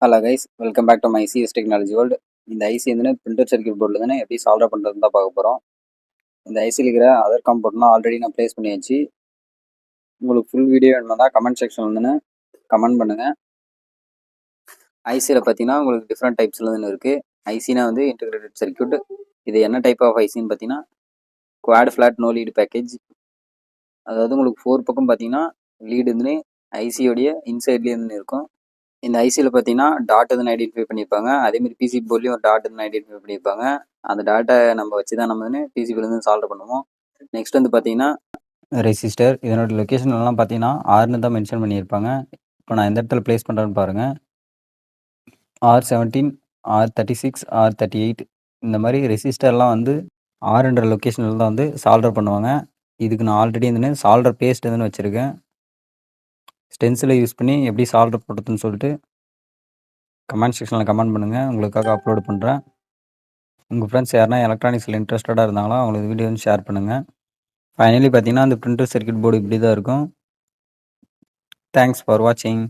Hello guys, welcome back to my CS technology world. இந்த IC வந்து printer circuit போர்டில் தானே எப்படி சால்வ் பண்ணுறது தான் பார்க்க போகிறோம். இந்த ஐசியில் இருக்கிற அதர் காம்போர்ட்லாம் ஆல்ரெடி நான் ப்ளேஸ் பண்ணியாச்சு. உங்களுக்கு ஃபுல் வீடியோ வேணும்னா கமெண்ட் செக்ஷன் வந்து கமெண்ட் பண்ணுங்கள். ஐசியில் பார்த்தீங்கன்னா உங்களுக்கு டிஃப்ரெண்ட் டைப்ஸில் வந்து இருக்குது. ஐசினா வந்து இன்டெகிரேட்டட் சர்க்யூட். இது என்ன டைப் ஆஃப் ஐசின்னு பார்த்தீங்கன்னா quad flat no lead package. அதாவது உங்களுக்கு 4 பக்கம் பார்த்தீங்கன்னா லீடு வந்து ஐசியோடைய இன்சைட்லேயே வந்து இருக்கும். இந்த ஐசியில் பார்த்தீங்கன்னா டாட் வந்து ஐடென்டிஃபை பண்ணியிருப்பாங்க. அதேமாதிரி பிசி போர்ட்லேயும் ஒரு டாட் வந்து ஐடென்டிஃபை பண்ணியிருப்பாங்க. அந்த டாட்டை நம்ம வச்சு தான் நம்ம வந்து பிசிபிலேருந்து சால்வ் பண்ணுவோம். நெக்ஸ்ட் வந்து பார்த்தீங்கன்னா ரெசிஸ்டர். இதனோட லொக்கேஷன் எல்லாம் பார்த்தீங்கன்னா ஆர்னு தான் மென்ஷன் பண்ணியிருப்பாங்க. இப்போ நான் எந்த இடத்துல ப்ளேஸ் பண்ணுறேன்னு பாருங்கள். R17, R36, R38 இந்த மாதிரி ரெசிஸ்டர்லாம் வந்து ஆர்ன்ற லொக்கேஷனில் தான் வந்து சால்டர் பண்ணுவாங்க. இதுக்கு நான் ஆல்ரெடி வந்து சால்டர் பேஸ்ட் வந்து வச்சுருக்கேன். ஸ்டென்சிலை யூஸ் பண்ணி எப்படி சால்டர் போடுறதுன்னு சொல்லிட்டு கமெண்ட் செக்ஷனில் கமெண்ட் பண்ணுங்கள். உங்களுக்காக அப்லோட் பண்ணுறேன். உங்கள் ஃப்ரெண்ட்ஸ் யாருனா எலக்ட்ரானிக்ஸில் இன்ட்ரெஸ்டடாக இருந்தாங்களோ அவங்களுக்கு வீடியோ வந்து ஷேர் பண்ணுங்கள். ஃபைனலி பார்த்தீங்கன்னா அந்த பிரிண்டர் சர்க்யூட் போர்டு இப்படி தான் இருக்கும். தேங்க்ஸ் ஃபார் வாட்சிங்.